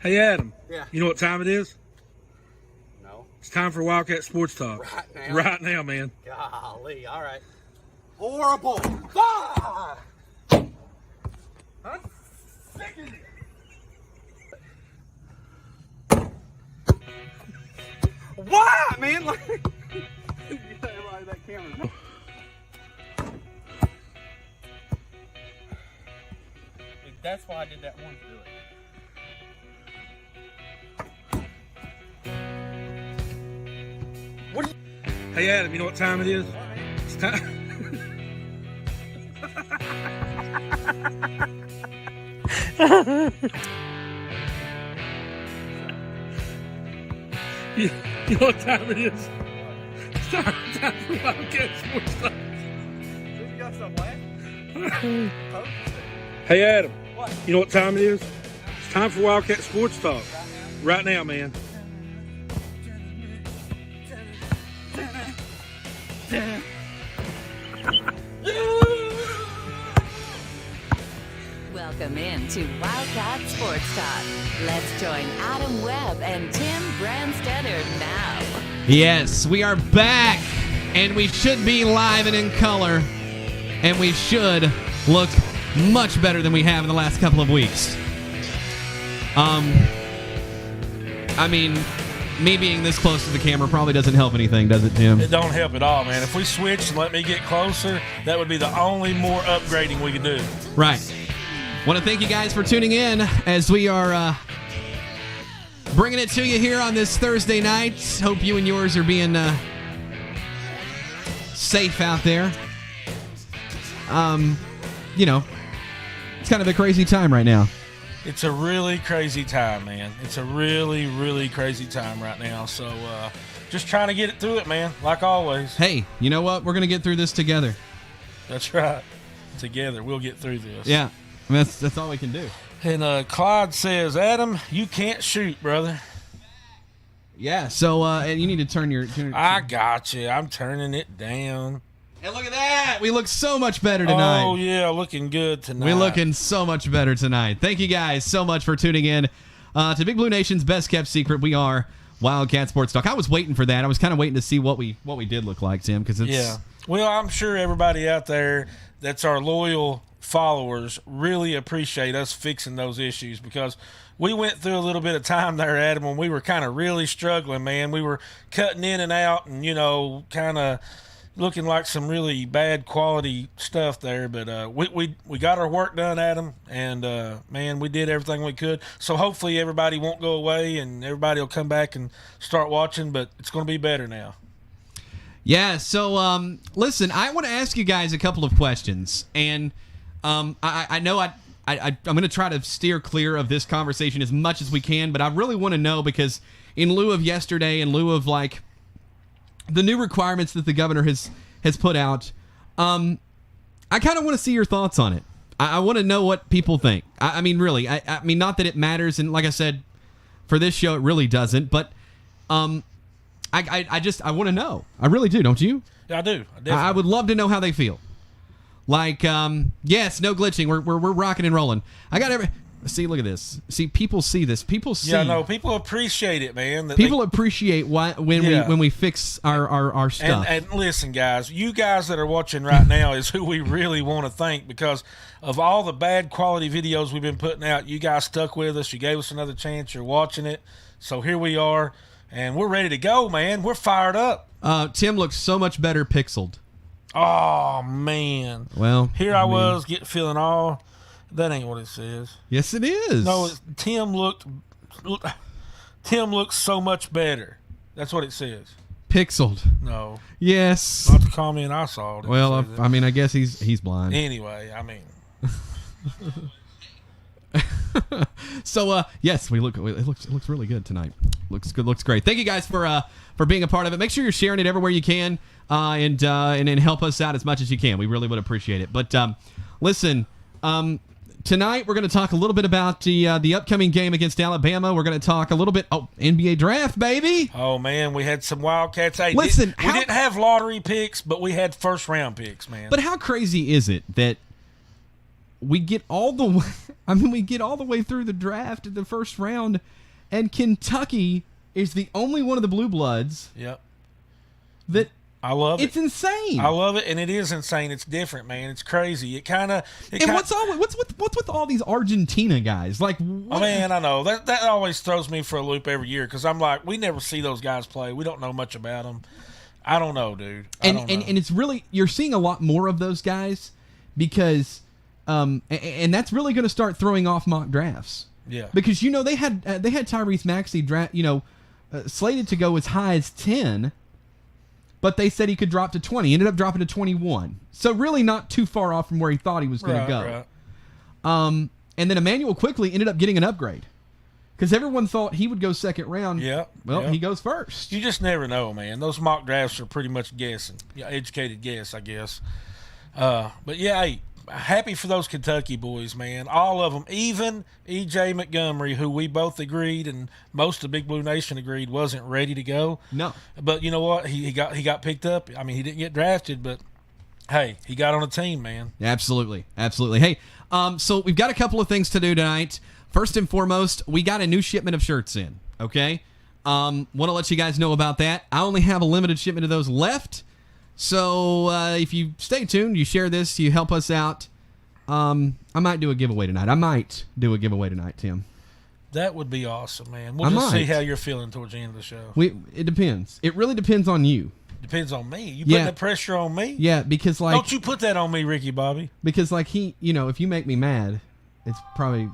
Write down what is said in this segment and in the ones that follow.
Hey, Adam. Yeah. You know what time it is? No. It's time for Wildcat Sports Talk. Right now? Right now, man. Golly, all right. Horrible. Ah! I'm sick of it. Why, man? Like, that camera. That's why I did that one to it. What are you? Hey, Adam. You know what time it is? It's time. you know what time it is? It's time for Wildcat Sports Talk. You got some land? Hey, Adam. What? You know what time it is? It's time for Wildcat Sports Talk. Right now, man. Welcome in to Wildcat Sports Talk. Let's join Adam Webb and Tim Brandstetter now. Yes, we are back, and we should be live and in color, and we should look much better than we have in the last couple of weeks. I mean, me being this close to the camera probably doesn't help anything, does it, Tim? It don't help at all, man. If we switched and let me get closer, that would be the only more upgrading we could do. Right. Want to thank you guys for tuning in as we are bringing it to you here on this Thursday night. Hope you and yours are being safe out there. You know, it's kind of a crazy time right now. It's a really crazy time, man. It's a really, really crazy time right now. So just trying to get it through it, man, like always. Hey, you know what? We're going to get through this together. That's right. Together, we'll get through this. Yeah. I mean, that's all we can do. And Clyde says, Adam, you can't shoot, brother. Yeah, so and you need to turn your... I got you. I'm turning it down. And look at that! We look so much better tonight. Oh, yeah, looking good tonight. We're looking so much better tonight. Thank you guys so much for tuning in to Big Blue Nation's Best Kept Secret. We are Wildcat Sports Talk. I was waiting for that. I was kind of waiting to see what we did look like, Tim, because it's... Yeah. Well, I'm sure everybody out there that's our loyal followers really appreciate us fixing those issues, because we went through a little bit of time there, Adam, when we were kind of really struggling, man. We were cutting in and out and, you know, kind of looking like some really bad quality stuff there. But we got our work done, Adam, and, man, we did everything we could. So hopefully everybody won't go away and everybody will come back and start watching, but it's going to be better now. Yeah, so, listen, I want to ask you guys a couple of questions, and I know I'm going to try to steer clear of this conversation as much as we can, but I really want to know, because in lieu of yesterday, in lieu of, like, the new requirements that the governor has put out, I kind of want to see your thoughts on it. I want to know what people think. I mean, really, I mean, not that it matters, and like I said, for this show, it really doesn't, but I want to know. I really do, don't you? Yeah, I do. I would love to know how they feel. Like, yes, no glitching. We're rocking and rolling. I got every... See, look at this. See, people see this. People see... Yeah, no, people appreciate it, man. People appreciate when we fix our stuff. And listen, guys, you guys that are watching right now is who we really want to thank, because of all the bad quality videos we've been putting out. You guys stuck with us. You gave us another chance. You're watching it. So here we are, and we're ready to go, man. We're fired up. Tim looks so much better pixeled. Oh, man. Well, here I was feeling all... That ain't what it says. Yes, it is. No, Tim looked so much better. That's what it says. Pixeled. No. Yes. Not the comment I saw. Well, I mean, I guess he's blind. Anyway, I mean. So yes, it looks really good tonight. Looks good, looks great. Thank you guys for being a part of it. Make sure you're sharing it everywhere you can, and help us out as much as you can. We really would appreciate it. But listen, tonight we're going to talk a little bit about the upcoming game against Alabama. We're going to talk a little bit NBA draft, baby. Oh man, we had some Wildcats. Hey, listen, we didn't have lottery picks, but we had first round picks, man. But how crazy is it that we get all the way, we get all the way through the draft in the first round, and Kentucky is the only one of the blue bloods Yep. that I love it's it. insane. I love it, and it is insane. It's different, man. It's crazy. It kind of. And what's with all these Argentina guys? Like, what? Oh, man, I know that always throws me for a loop every year because I'm like, we never see those guys play. We don't know much about them. I don't know, dude. I don't know. And it's really, you're seeing a lot more of those guys because, and that's really going to start throwing off mock drafts. Yeah. Because they had Tyrese Maxey slated to go as high as 10. But they said he could drop to 20. He ended up dropping to 21. So really not too far off from where he thought he was going to go. Right. And then Emmanuel quickly ended up getting an upgrade. Because everyone thought he would go second round. Yeah. Well, yeah. he goes first. You just never know, man. Those mock drafts are pretty much guessing. Yeah, educated guess, I guess. But, yeah, hey, happy for those Kentucky boys, man. All of them. Even E.J. Montgomery, who we both agreed and most of Big Blue Nation agreed wasn't ready to go. No. But you know what? He got picked up. I mean, he didn't get drafted, but, hey, he got on a team, man. Absolutely. Absolutely. Hey, so we've got a couple of things to do tonight. First and foremost, we got a new shipment of shirts in, okay? Want to let you guys know about that. I only have a limited shipment of those left. So if you stay tuned, you share this, you help us out, I might do a giveaway tonight, Tim. That would be awesome, man. We'll I just see might. how you're feeling towards the end of the show. It depends. It really depends on you. Depends on me. You putting Yeah. that pressure on me? Yeah, because Don't you put that on me, Ricky Bobby. Because if you make me mad, it's probably,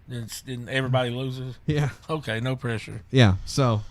Then everybody loses. yeah. Okay, no pressure. Yeah, so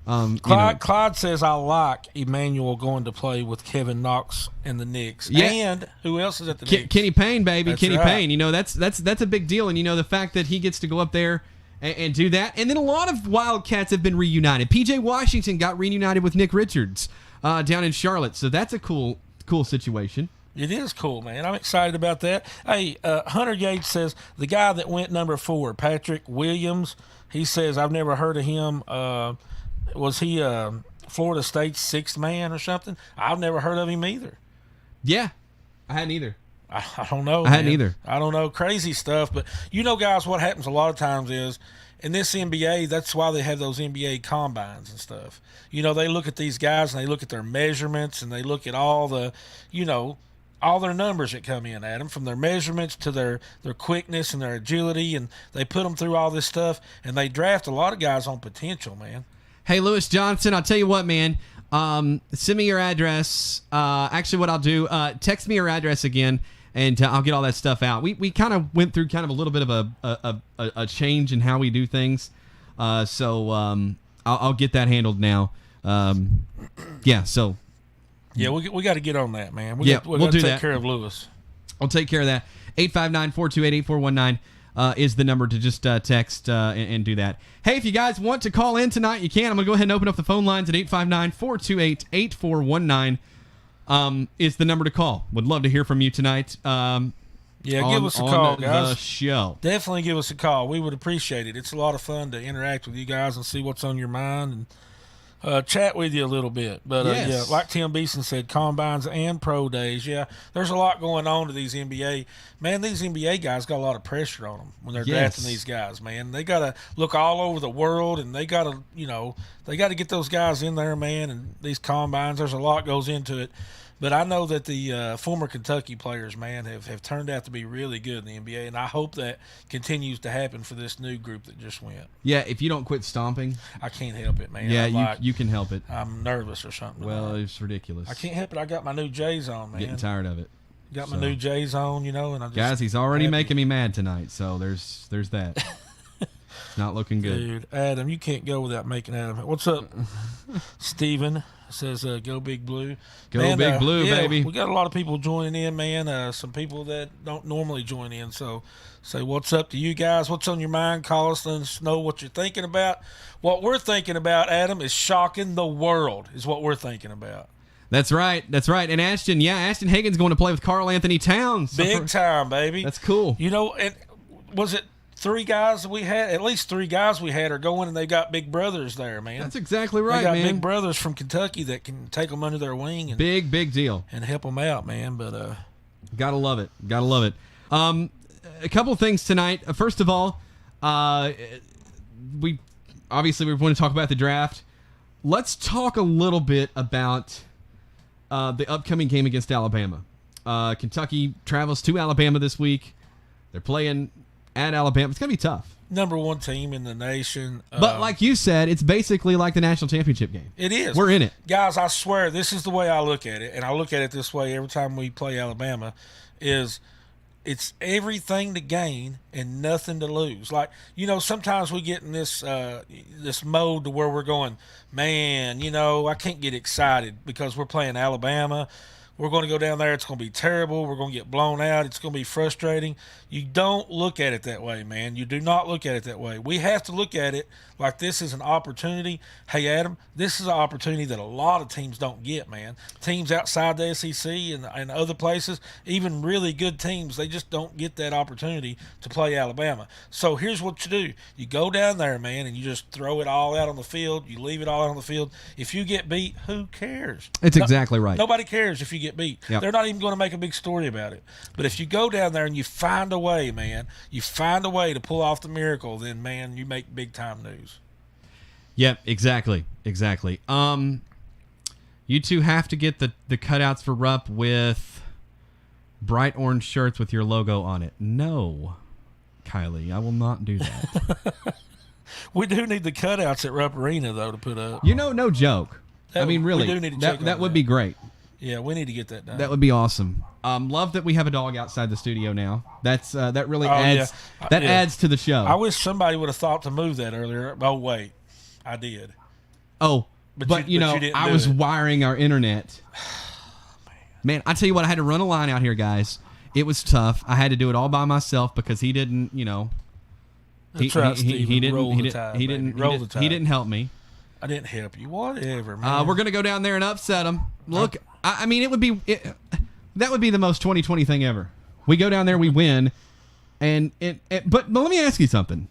Clyde says I like Emmanuel going to play with Kevin Knox and the Knicks. Yeah. And who else is at the Knicks? Kenny Payne, baby. That's Kenny right. Payne. That's a big deal. And the fact that he gets to go up there and do that. And then a lot of Wildcats have been reunited. PJ Washington got reunited with Nick Richards down in Charlotte. So that's a cool situation. It is cool, man. I'm excited about that. Hey, Hunter Yates says the guy that went number 4, Patrick Williams, he says, I've never heard of him. Was he Florida State's 6th man or something? I've never heard of him either. Yeah, I hadn't either. I don't know. I hadn't man. either. I don't know. Crazy stuff. But guys, what happens a lot of times is in this NBA, that's why they have those NBA combines and stuff. They look at these guys and they look at their measurements and they look at all the, all their numbers that come in at them, from their measurements to their quickness and their agility, and they put them through all this stuff, and they draft a lot of guys on potential, man. Hey, Lewis Johnson, I'll tell you what, man. Send me your address. Actually, what I'll do, text me your address again, and I'll get all that stuff out. We kind of went through kind of a little bit of a change in how we do things. So I'll get that handled now. Yeah, so. Yeah, we got to get on that, man. We'll got to do take that. care of Lewis. I'll take care of that. 859-428-8419 is the number to just text and do that. Hey, if you guys want to call in tonight, you can. I'm going to go ahead and open up the phone lines at 859-428-8419 is the number to call. Would love to hear from you tonight. Yeah, give us a call, guys. The show. Definitely give us a call. We would appreciate it. It's a lot of fun to interact with you guys and see what's on your mind and chat with you a little bit. But, Yes. yeah, like Tim Beeson said, combines and pro days. Yeah, there's a lot going on to these NBA. Man, these NBA guys got a lot of pressure on them when they're Yes. drafting these guys, man. They got to look all over the world, and they got to, they got to get those guys in there, man, and these combines, there's a lot goes into it. But I know that the former Kentucky players, man, have turned out to be really good in the NBA, and I hope that continues to happen for this new group that just went. Yeah, if you don't quit stomping, I can't help it, man. yeah, you can help it. I'm nervous or something. Well, it's ridiculous. I can't help it. I got my new J's on, man. Getting tired of it. Got my new J's on, and I just Guys, he's already happy. making me mad tonight, so there's that. It's not looking good. Dude, Adam, you can't go without making Adam. What's up, Steven? Says, go Big Blue. Go Man, Big Blue, yeah, baby. We got a lot of people joining in, man. Some people that don't normally join in. So say what's up to you guys. What's on your mind? Call us. Let us know what you're thinking about. What we're thinking about, Adam, is shocking the world is what we're thinking about. That's right. And Ashton Hagen's going to play with Karl Anthony Towns. Big time, baby. That's cool. And was it 3 guys we had? At least 3 guys we had are going, and they got big brothers there, man. That's exactly right, They got man. big brothers from Kentucky that can take them under their wing and Big deal. and help them out, man. But Gotta love it. Gotta love it. A couple of things tonight. First of all, we want to talk about the draft. Let's talk a little bit about the upcoming game against Alabama. Kentucky travels to Alabama this week. They're playing at Alabama. It's gonna be tough. Number one team in the nation. But like you said, it's basically like the national championship game. It is. We're in it. Guys, I swear, this is the way I look at it, and I look at it this way every time we play Alabama, is it's everything to gain and nothing to lose. Like, sometimes we get in this this mode to where we're going, man, I can't get excited because we're playing Alabama. We're going to go down there. It's going to be terrible. We're going to get blown out. It's going to be frustrating. You don't look at it that way, man. You do not look at it that way. We have to look at it like this is an opportunity. Hey, Adam, this is an opportunity that a lot of teams don't get, man. Teams outside the SEC and other places, even really good teams, they just don't get that opportunity to play Alabama. So here's what you do. You go down there, man, and you just throw it all out on the field. You leave it all out on the field. If you get beat, who cares? It's exactly right. Nobody cares if you get beat. Yep. They're not even going to make a big story about it. But if you go down there and you find a way, man, you find a way to pull off the miracle, then, man, you make big-time news. Yep, exactly. You two have to get the cutouts for Rupp with bright orange shirts with your logo on it. No, Kylie, I will not do that. We do need the cutouts at Rupp Arena, though, to put up. No joke. Really, we do need to check on that would be great. Yeah, we need to get that done. That would be awesome. Love that we have a dog outside the studio now. That really adds yeah. adds to the show. I wish somebody would have thought to move that earlier. Oh, wait. I did. Oh, but you didn't I do was it. wiring our internet. Man, I tell you what, I had to run a line out here, guys. It was tough. I had to do it all by myself because he didn't, That's right, Steve. he didn't Roll the tide, baby. Roll the tide. he didn't help me. I didn't help you. Whatever, man. We're gonna go down there and upset him. Look, that would be the most 2020 thing ever. We go down there, we win, but let me ask you something.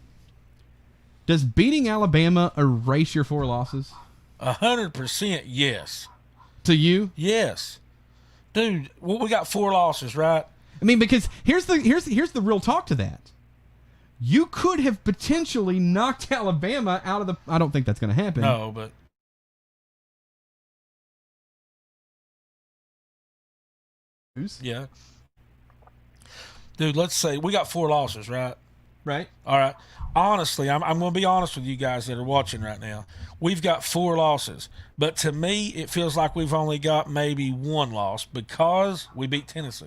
Does beating Alabama erase your 4 losses? 100% yes. To you? Yes. Dude, we got 4 losses, right? Because here's the real talk to that. You could have potentially knocked Alabama out of the. I don't think that's going to happen. No, but yeah. Dude, let's say we got 4 losses, right? Right. All right. Honestly, I'm going to be honest with you guys that are watching right now. We've got 4 losses, but to me, it feels like we've only got maybe 1 loss because we beat Tennessee.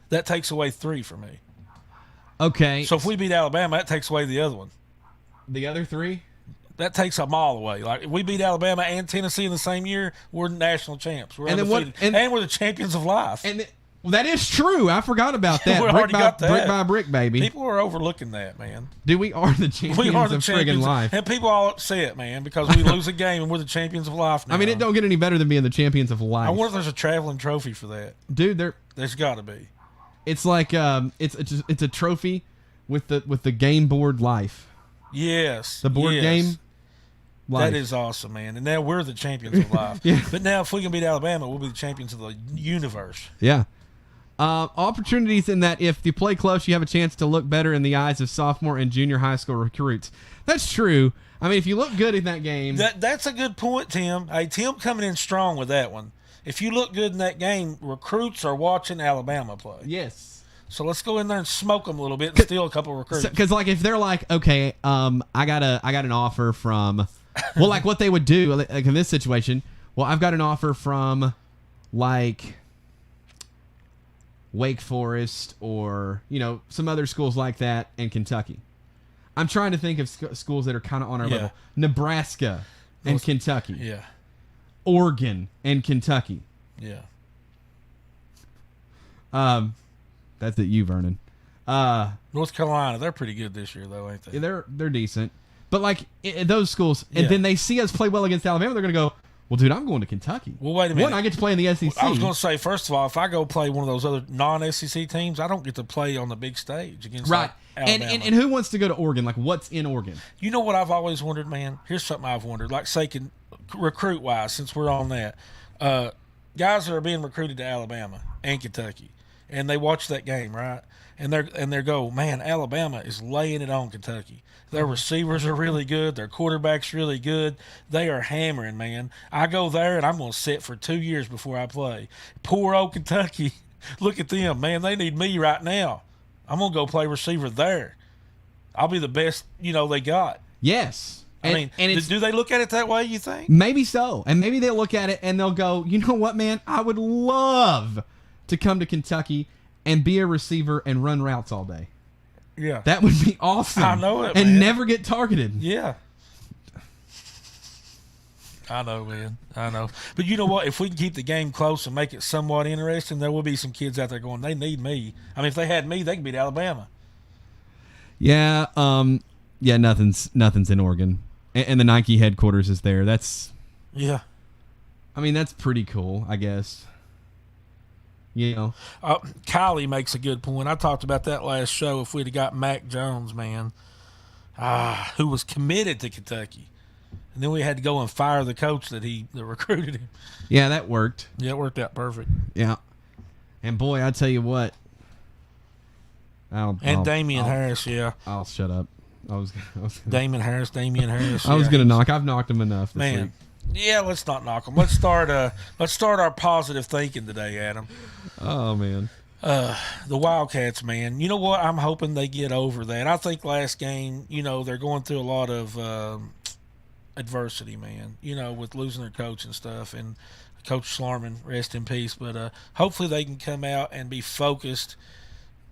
That takes away 3 for me. Okay. So if we beat Alabama, that takes away the other one. The other 3? That takes them all away. Like, if we beat Alabama and Tennessee in the same year, we're national champs. We're undefeated. And we're the champions of life. Well, that is true. I forgot about that. We already got that. Brick by brick, baby. People are overlooking that, man. We are the champions of friggin' life. And people all upset, man, because we lose a game and we're the champions of life now. It don't get any better than being the champions of life. I wonder if there's a traveling trophy for that. Dude, there's got to be. It's like it's a trophy with the game board life. Yes. The board game. Life. That is awesome, man. And now we're the champions of life. Yeah. But now if we can beat Alabama, we'll be the champions of the universe. Yeah. Opportunities in that if you play close, you have a chance to look better in the eyes of sophomore and junior high school recruits. That's true. If you look good in that game. That's a good point, Tim. Hey, Tim coming in strong with that one. If you look good in that game, recruits are watching Alabama play. Yes. So let's go in there and smoke them a little bit and steal a couple of recruits. Because if they're like, okay, I got an offer from, well, like what they would do like in this situation. Well, I've got an offer from, like, Wake Forest or some other schools like that in Kentucky. I'm trying to think of schools that are kind of on our level. Nebraska and Kentucky. Yeah. Oregon and Kentucky. Yeah. That's at you, Vernon. North Carolina, they're pretty good this year, though, ain't they? They're decent. But like those schools, and then they see us play well against Alabama, they're going to go, well, dude, I'm going to Kentucky. Well, wait a minute. One, I get to play in the SEC. I was going to say, first of all, if I go play one of those other non-SEC teams, I don't get to play on the big stage against Alabama. And who wants to go to Oregon? Like, what's in Oregon? You know what I've always wondered, man? Here's something I've wondered. Like, say, recruit-wise, since we're on that, guys that are being recruited to Alabama and Kentucky, and they watch that game, right? And they go, man, Alabama is laying it on Kentucky. Their receivers are really good. Their quarterback's really good. They are hammering, man. I go there, and I'm going to sit for 2 years before I play. Poor old Kentucky. Look at them, man. They need me right now. I'm going to go play receiver there. I'll be the best, they got. Yes. I mean, do they look at it that way, you think? Maybe so. And maybe they'll look at it and they'll go, you know what, man? I would love to come to Kentucky and be a receiver and run routes all day. Yeah. That would be awesome. I know it, and man. never get targeted. Yeah. I know, man. I know. But you know what? If we can keep the game close and make it somewhat interesting, there will be some kids out there going, they need me. I mean, if they had me, they could beat Alabama. Yeah. Yeah, nothing's in Oregon. And the Nike headquarters is there. That's pretty cool, I guess. Kylie makes a good point. I talked about that last show. If we'd have got Mac Jones, man, who was committed to Kentucky, and then we had to go and fire the coach that recruited him. Yeah, that worked. Yeah, it worked out perfect. Yeah, and boy, I tell you what. Damian Harris, yeah. I'll shut up. I was Damian Harris. I was gonna knock. I've knocked him enough this week. Yeah, let's not knock them. Let's start our positive thinking today, Adam. Oh man. The Wildcats, man. You know what? I'm hoping they get over that. I think last game, they're going through a lot of adversity, man. With losing their coach and stuff, and Coach Schlarman, rest in peace. But hopefully they can come out and be focused.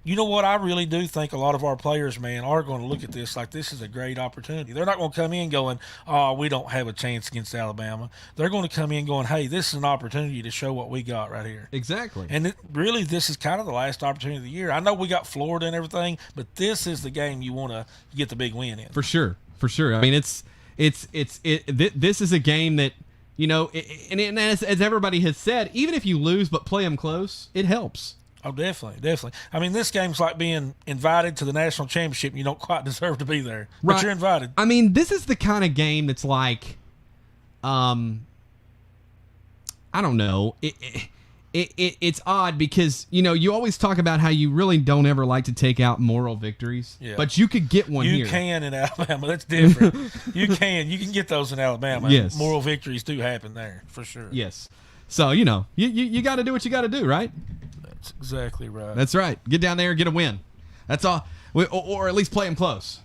You know what? I really do think a lot of our players, man, are going to look at this like this is a great opportunity. They're not going to come in going, oh, we don't have a chance against Alabama. They're going to come in going, hey, this is an opportunity to show what we got right here. Exactly. And really, this is kind of the last opportunity of the year. I know we got Florida and everything, but this is the game you want to get the big win in. For sure. I mean, this is a game that, and as everybody has said, even if you lose but play them close, it helps. Oh, definitely. I mean, this game's like being invited to the national championship and you don't quite deserve to be there. Right. But you're invited. I mean, this is the kind of game that's like, I don't know. It's odd because, you always talk about how you really don't ever like to take out moral victories. Yeah. But you could get one here. You can in Alabama. That's different. You can get those in Alabama. Yes. Moral victories do happen there, for sure. Yes. So, you got to do what you got to do, right? That's exactly right. That's right. Get down there and get a win. That's all. Or at least play them close.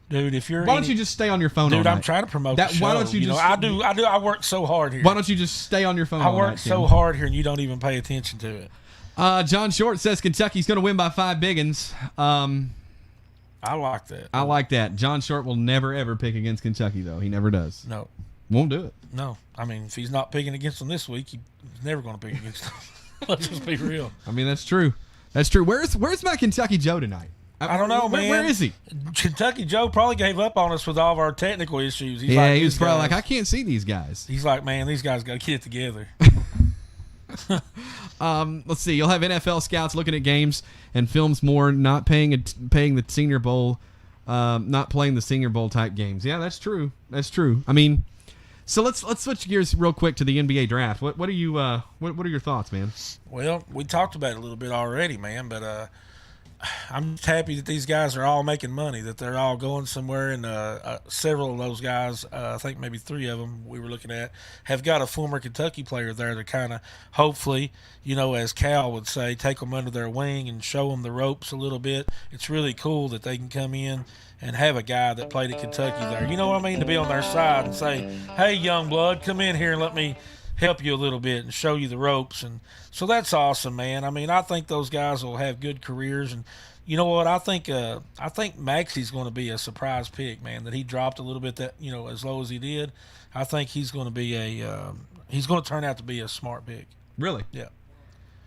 Dude, if you're why don't you just stay on your phone? Dude, all I'm night? trying to promote the show. Why don't you just? I work so hard here. Why don't you just stay on your phone? I work so hard here, and you don't even pay attention to it. John Short says Kentucky's going to win by 5 biggins. I like that. I like that. John Short will never ever pick against Kentucky, though. He never does. No, won't do it. No, I mean, if he's not picking against them this week, he's never going to pick against them. Let's just be real. I mean, that's true. That's true. Where's my Kentucky Joe tonight? I don't know, man. Where is he? Kentucky Joe probably gave up on us with all of our technical issues. He was probably like, I can't see these guys. He's like, man, these guys got to get it together. Let's see. You'll have NFL scouts looking at games and films more, not paying the Senior Bowl, not playing the Senior Bowl type games. Yeah, that's true. That's true. I mean, so let's switch gears real quick to the NBA draft. What are you what are your thoughts, man? Well, we talked about it a little bit already, man, but I'm just happy that these guys are all making money, that they're all going somewhere, and several of those guys, I think maybe 3 of them we were looking at, have got a former Kentucky player there to kind of hopefully, as Cal would say, take them under their wing and show them the ropes a little bit. It's really cool that they can come in and have a guy that played at Kentucky there. You know what I mean? To be on their side and say, hey, young blood, come in here and let me help you a little bit and show you the ropes. And so that's awesome, man. I mean, I think those guys will have good careers. And you know what? I think Maxey's going to be a surprise pick, man, that he dropped a little bit that, as low as he did. I think he's going to be he's going to turn out to be a smart pick. Really? Yeah.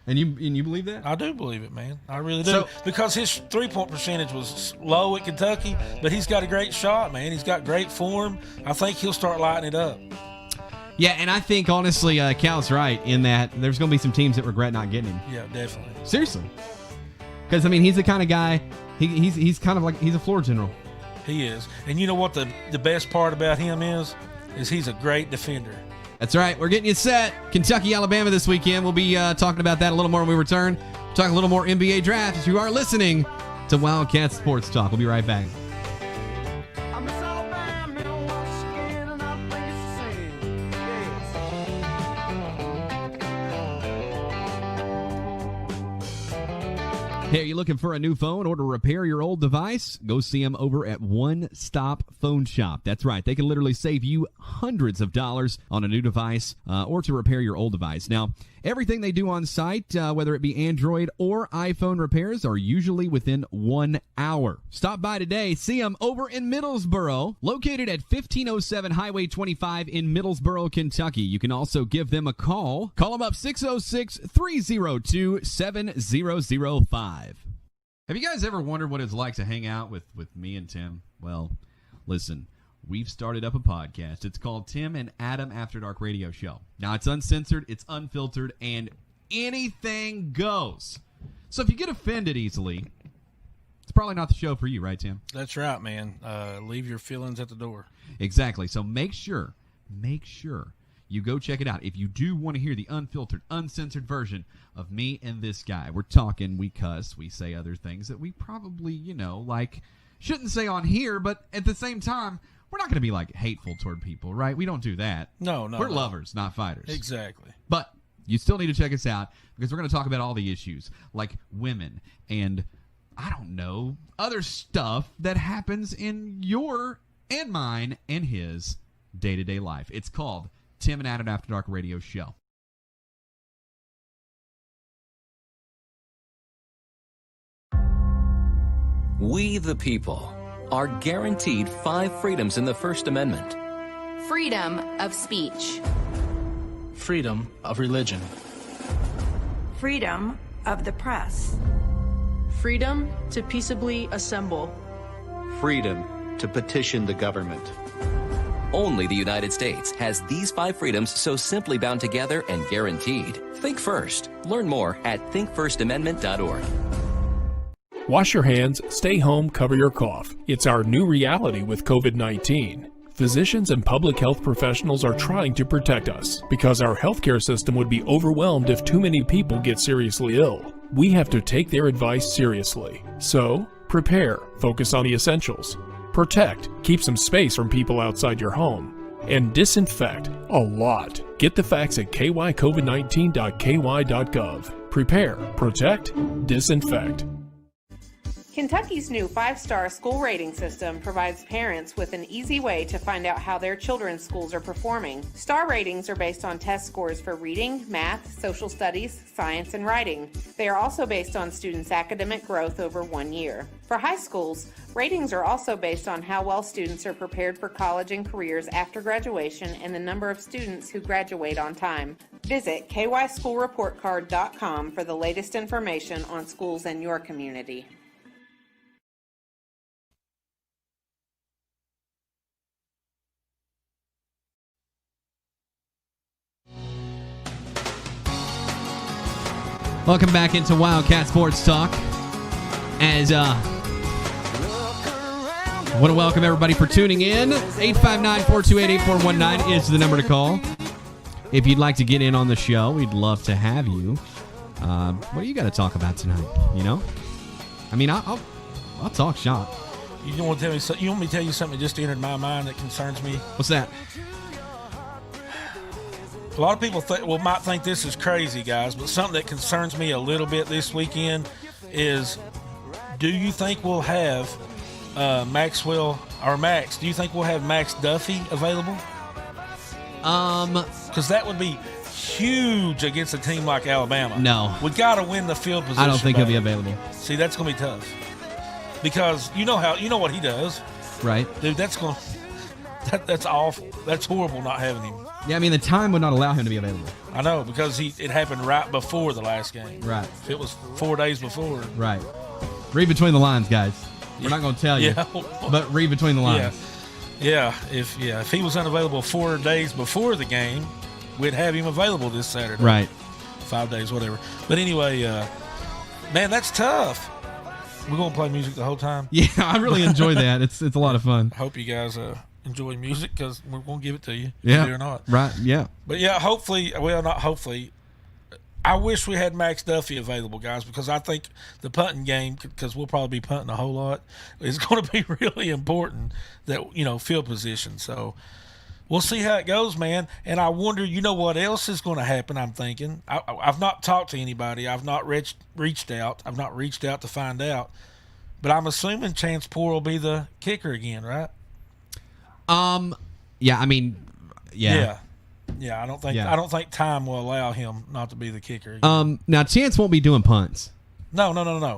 And you believe that? I do believe it, man. I really do. Because his 3-point percentage was low at Kentucky, but he's got a great shot, man. He's got great form. I think he'll start lighting it up. Yeah, and I think, honestly, Cal's right in that there's going to be some teams that regret not getting him. Yeah, definitely. Seriously. Because, I mean, he's the kind of guy, he's kind of like, he's a floor general. He is. And you know what the best part about him is he's a great defender. That's right. We're getting you set. Kentucky, Alabama this weekend. We'll be talking about that a little more when we return. Talk a little more NBA draft as you are listening to Wildcat Sports Talk. We'll be right back. Hey, are you looking for a new phone or to repair your old device? Go see them over at One Stop Phone Shop. That's right. They can literally save you hundreds of dollars on a new device or to repair your old device. Now, everything they do on site, whether it be Android or iPhone repairs, are usually within 1 hour. Stop by today. See them over in Middlesboro, located at 1507 Highway 25 in Middlesboro, Kentucky. You can also give them a call. Call them up 606-302-7005. Have you guys ever wondered what it's like to hang out with me and Tim? Well, listen, we've started up a podcast. It's called Tim and Adam After Dark Radio Show. Now, it's uncensored, it's unfiltered, and anything goes. So if you get offended easily, it's probably not the show for you, right, Tim? That's right, man. Leave your feelings at the door. Exactly. So make sure you go check it out. If you do want to hear the unfiltered, uncensored version of me and this guy, we're talking, we cuss, we say other things that we probably, shouldn't say on here, but at the same time, we're not going to be, hateful toward people, right? We don't do that. No. We're lovers, not fighters. Exactly. But you still need to check us out because we're going to talk about all the issues, like women and, I don't know, other stuff that happens in your and mine and his day-to-day life. It's called Tim and Adam After Dark Radio Show. We, the people, are guaranteed 5 freedoms in the First Amendment. Freedom of speech. Freedom of religion. Freedom of the press. Freedom to peaceably assemble. Freedom to petition the government. Only the United States has these 5 freedoms so simply bound together and guaranteed. Think first. Learn more at thinkfirstamendment.org. Wash your hands, stay home, cover your cough. It's our new reality with COVID-19. Physicians and public health professionals are trying to protect us because our healthcare system would be overwhelmed if too many people get seriously ill. We have to take their advice seriously. So, prepare, focus on the essentials. Protect, keep some space from people outside your home. And disinfect a lot. Get the facts at kycovid19.ky.gov. Prepare, protect, disinfect. Kentucky's new 5-star school rating system provides parents with an easy way to find out how their children's schools are performing. Star ratings are based on test scores for reading, math, social studies, science, and writing. They are also based on students' academic growth over 1 year. For high schools, ratings are also based on how well students are prepared for college and careers after graduation and the number of students who graduate on time. Visit kyschoolreportcard.com for the latest information on schools in your community. Welcome back into Wildcat Sports Talk. As I want to welcome everybody for tuning in. 859-428-8419 is the number to call. If you'd like to get in on the show, we'd love to have you. What do you got to talk about tonight? I'll talk shop. You want to tell me? You want me to tell you something that just entered my mind that concerns me? What's that? A lot of people might think this is crazy, guys, but something that concerns me a little bit this weekend is, do you think we'll have Max? Do you think we'll have Max Duffy available? Because that would be huge against a team like Alabama. No, we got to win the field position. I don't think he'll be available. See, that's going to be tough because you know what he does, right, dude? That's awful. That's horrible not having him. Yeah, the time would not allow him to be available. I know, because it happened right before the last game. Right. It was 4 days before. Right. Read between the lines, guys. We're not going to tell you, but read between the lines. Yeah. If he was unavailable 4 days before the game, we'd have him available this Saturday. Right. 5 days, whatever. But anyway, man, that's tough. We're going to play music the whole time. Yeah, I really enjoy that. It's a lot of fun. I hope you guys enjoy music because we're going to give it to you, Yeah. believe it or not. Right. Yeah. But yeah, hopefully, well, not hopefully. I wish we had Max Duffy available, guys, because I think the punting game, because we'll probably be punting a whole lot, is going to be really important, that, field position. So we'll see how it goes, man. And I wonder, what else is going to happen, I'm thinking. I've not talked to anybody. I've not reached out. I've not reached out to find out. But I'm assuming Chance Poore will be the kicker again, right? Yeah, I mean, yeah. Yeah, I don't think time will allow him not to be the kicker again. Now Chance won't be doing punts. No.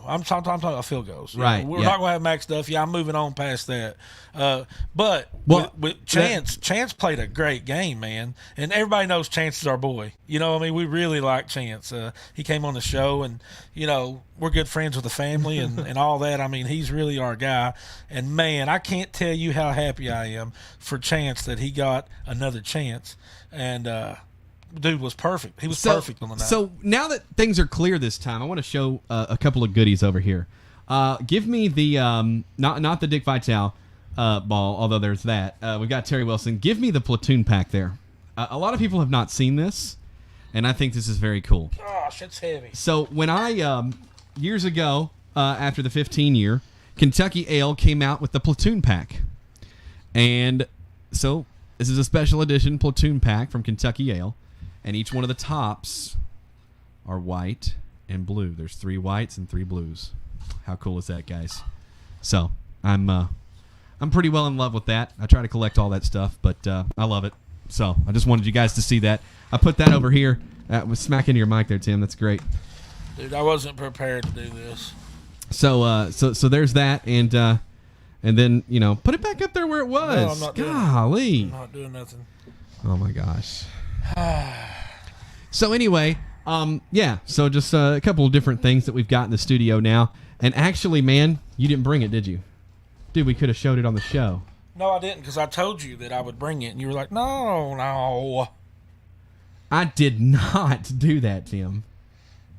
I'm talking about field goals. Right. We're not going to have Max Duffy. I'm moving on past that. But with Chance, Chance played a great game, man. And everybody knows Chance is our boy. We really like Chance. He came on the show, and, we're good friends with the family and all that. I mean, he's really our guy. And, man, I can't tell you how happy I am for Chance that he got another chance. And, dude was perfect. He was perfect on the night. So now that things are clear this time, I want to show a couple of goodies over here. Give me the not the Dick Vitale ball, although there's that. We've got Terry Wilson. Give me the platoon pack there. A lot of people have not seen this, and I think this is very cool. Gosh, it's heavy. So when I years ago, after the 15-year, Kentucky Ale came out with the platoon pack, and so this is a special edition platoon pack from Kentucky Ale. And each one of the tops are white and blue. There's 3 whites and 3 blues. How cool is that, guys? So I'm pretty well in love with that. I try to collect all that stuff, but I love it. So I just wanted you guys to see that. I put that over here. Was smacking your mic there, Tim. That's great. Dude, I wasn't prepared to do this. So there's that, and then put it back up there where it was. No, I'm not Golly. I'm not doing nothing. Oh my gosh. So anyway, so just a couple of different things that we've got in the studio now. And actually, man, you didn't bring it, did you? Dude, we could have showed it on the show. No, I didn't, because I told you that I would bring it, and you were like, no. I did not do that, Tim.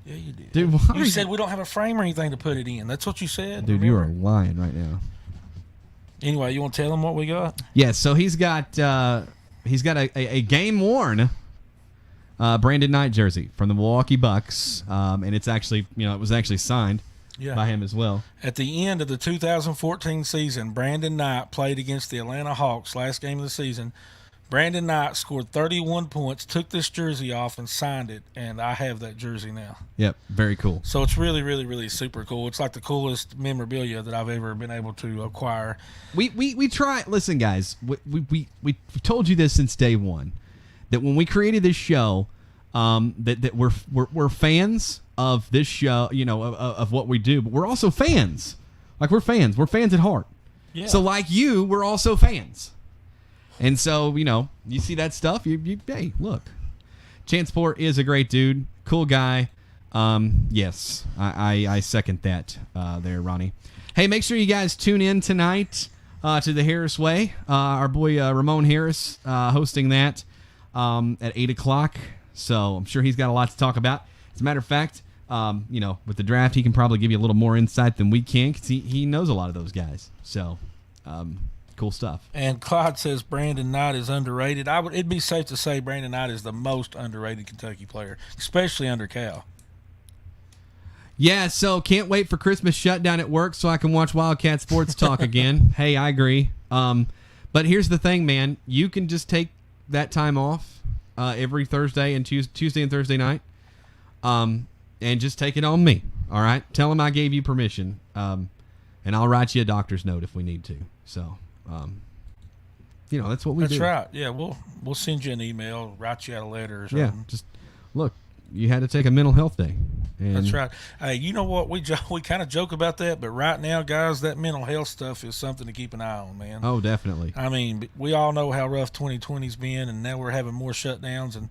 Yeah, you did. Dude, you said we don't have a frame or anything to put it in. That's what you said. Dude, you are lying right now. Anyway, you want to tell him what we got? Yeah, so he's got a game-worn Brandon Knight jersey from the Milwaukee Bucks, and it's actually, it was actually signed by him as well. At the end of the 2014 season, Brandon Knight played against the Atlanta Hawks last game of the season. Brandon Knight scored 31 points, took this jersey off, and signed it, and I have that jersey now. Yep, very cool. So it's really, really, really super cool. It's like the coolest memorabilia that I've ever been able to acquire. We try. Listen, guys, we told you this since day one, that when we created this show, that we're fans of this show, of what we do, but we're also fans. Like, we're fans. We're fans at heart. Yeah. So like you, we're also fans. And so, you see that stuff, hey, look. Chance Poore is a great dude, cool guy. Yes, I second that there, Ronnie. Hey, make sure you guys tune in tonight to the Harris Way. Our boy Ramon Harris hosting that at 8 o'clock. So I'm sure he's got a lot to talk about. As a matter of fact, with the draft, he can probably give you a little more insight than we can, because he knows a lot of those guys. So, cool stuff. And Clyde says Brandon Knight is underrated. It'd be safe to say Brandon Knight is the most underrated Kentucky player, especially under Cal. Yeah, so can't wait for Christmas shutdown at work so I can watch Wildcat Sports Talk again. Hey, I agree. But here's the thing, man. You can just take that time off every Thursday and Tuesday and Thursday night, and just take it on me. All right? Tell him I gave you permission, and I'll write you a doctor's note if we need to. So, that's what we do. That's right. Yeah, we'll send you an email, write you out a letter or something. Yeah, just look. You had to take a mental health day. And that's right. Hey, you know what? We kind of joke about that, but right now, guys, that mental health stuff is something to keep an eye on, man. Oh, definitely. I mean, we all know how rough 2020's been, and now we're having more shutdowns, and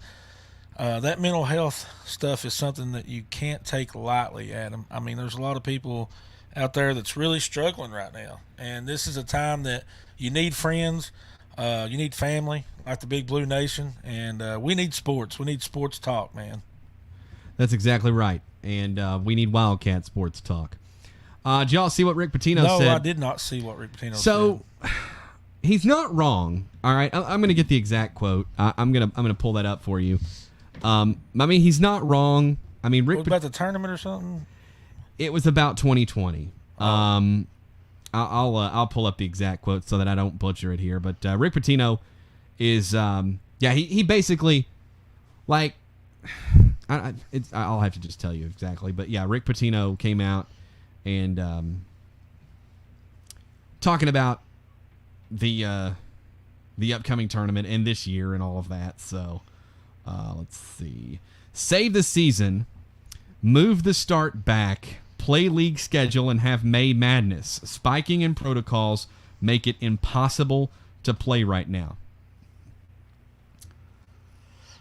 that mental health stuff is something that you can't take lightly, Adam. I mean, there's a lot of people out there that's really struggling right now, and this is a time that you need friends, you need family, like the Big Blue Nation, and we need sports. We need sports talk, man. That's exactly right. And we need Wildcat Sports Talk. Did y'all see what Rick Pitino said? No, I did not see what Rick Pitino said. So, he's not wrong. All right, I'm going to get the exact quote. I'm gonna pull that up for you. I mean, he's not wrong. I mean, Rick. What about the tournament or something? It was about 2020. I'll pull up the exact quote so that I don't butcher it here. But Rick Pitino is he basically like I'll have to just tell you exactly. But yeah, Rick Pitino came out and talking about the upcoming tournament and this year and all of that. So let's see. Save the season, move the start back, play league schedule, and have May Madness. Spiking in protocols make it impossible to play right now.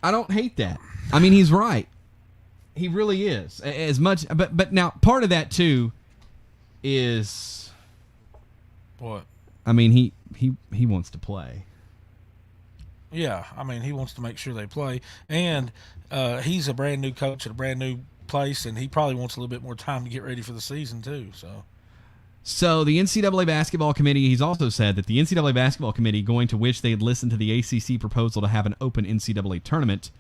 I don't hate that. I mean, he's right. He really is. As much, but now part of that too is what? I mean, he wants to play. Yeah, I mean, he wants to make sure they play, and he's a brand new coach at a brand new place, and he probably wants a little bit more time to get ready for the season too. So the NCAA basketball committee, he's also said that the NCAA basketball committee going to wish they had listened to the ACC proposal to have an open NCAA tournament.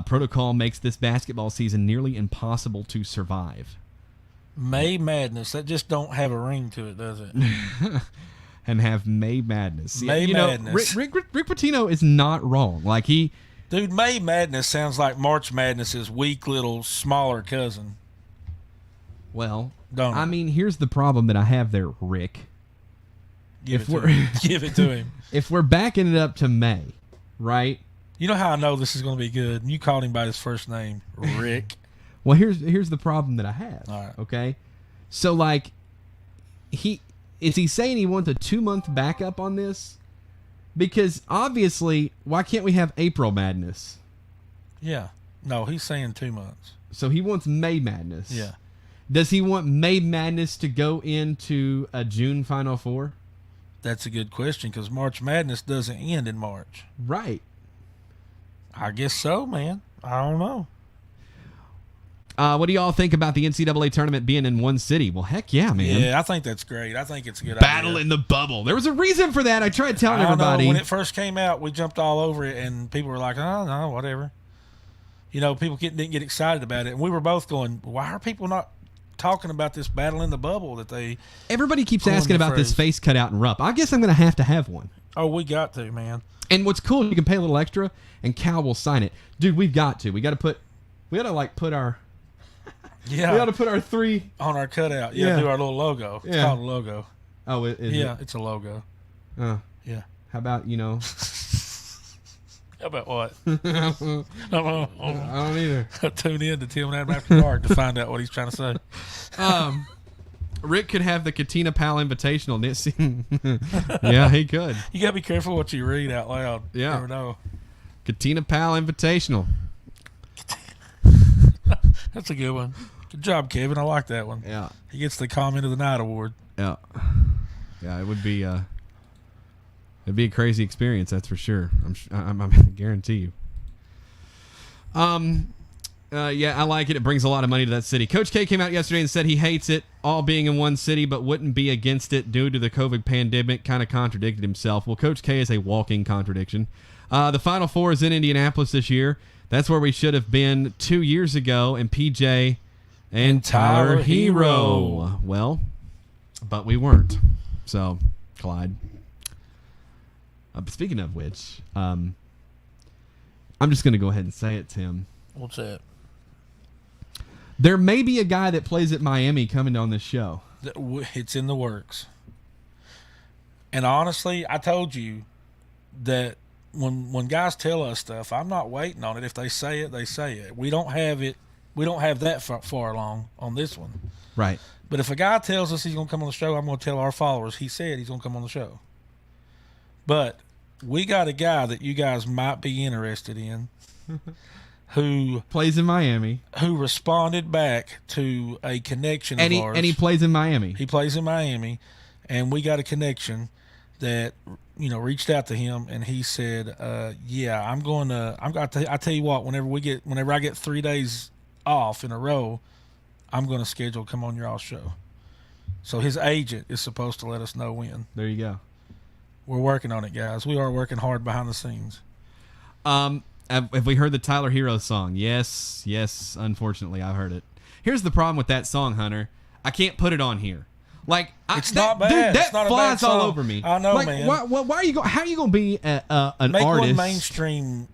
Protocol makes this basketball season nearly impossible to survive. May Madness, that just don't have a ring to it, does it? And have May Madness. May Madness. Rick Pitino is not wrong. Like Dude, May Madness sounds like March Madness's weak little smaller cousin. Well, don't I mean, here's the problem that I have there, Rick. Give it to him. If we're backing it up to May, right? You know how I know this is going to be good? You called him by his first name, Rick. Well, here's the problem that I have. All right. Okay, so like, is he saying he wants a 2-month backup on this? Because obviously, why can't we have April Madness? Yeah. No, he's saying 2 months. So he wants May Madness. Yeah. Does he want May Madness to go into a June Final Four? That's a good question because March Madness doesn't end in March. Right. I guess so, man. I don't know. What do y'all think about the NCAA tournament being in one city? Well, heck yeah, man. Yeah, I think that's great. I think it's a good Battle idea. in the bubble. There was a reason for that. I tried telling everybody. When it first came out, we jumped all over it, and people were like, oh, no, whatever. You know, people didn't get excited about it. And we were both going, why are people not talking about this battle in the bubble that they... Everybody keeps asking about this face cutout and Rupp. I guess I'm going to have one. Oh, we got to, man. And what's cool, you can pay a little extra, and Cal will sign it. Dude, we've got to. We got to put our... Yeah. We got to put our 3... On our cutout. Yeah, do our little logo. It's called a logo. Oh, is it? Yeah, it's a logo. Yeah. How about, How about what? I don't either. Tune in to Tim and Adam After Dark to find out what he's trying to say. Rick could have the Katina Pal Invitational. Yeah, he could. You got to be careful what you read out loud. Yeah. You never know. Katina Pal Invitational. That's a good one. Good job, Kevin. I like that one. Yeah. He gets the Comment of the Night award. Yeah. Yeah, it would be it'd be a crazy experience, that's for sure. I guarantee you. Yeah, I like it. It brings a lot of money to that city. Coach K came out yesterday and said he hates it all being in one city, but wouldn't be against it due to the COVID pandemic. Kind of contradicted himself. Well, Coach K is a walking contradiction. The Final Four is in Indianapolis this year. That's where we should have been 2 years ago, and PJ and Tyler Hero. Well, but we weren't. So, Clyde. Speaking of which, I'm just going to go ahead and say it, Tim. What's that? There may be a guy that plays at Miami coming on this show. It's in the works. And honestly, I told you that when guys tell us stuff, I'm not waiting on it. If they say it, they say it. We don't have it. We don't have that far along on this one. Right. But if a guy tells us he's going to come on the show, I'm going to tell our followers he said he's going to come on the show. But we got a guy that you guys might be interested in who plays in Miami, who responded back to a connection of ours. And he plays in Miami. He plays in Miami, and we got a connection that reached out to him, and he said, "Yeah, I tell you what, whenever I get 3 days off in a row, I'm going to schedule come on your all show." So his agent is supposed to let us know when. There you go. We're working on it, guys. We are working hard behind the scenes. Have we heard the Tyler Hero song? Yes. Unfortunately, I've heard it. Here's the problem with that song, Hunter. I can't put it on here. Like, it's not bad. Dude, that it's not flies a bad all song. over me. I know, like, man. Why are you going? How are you going to be an Make artist? one mainstream.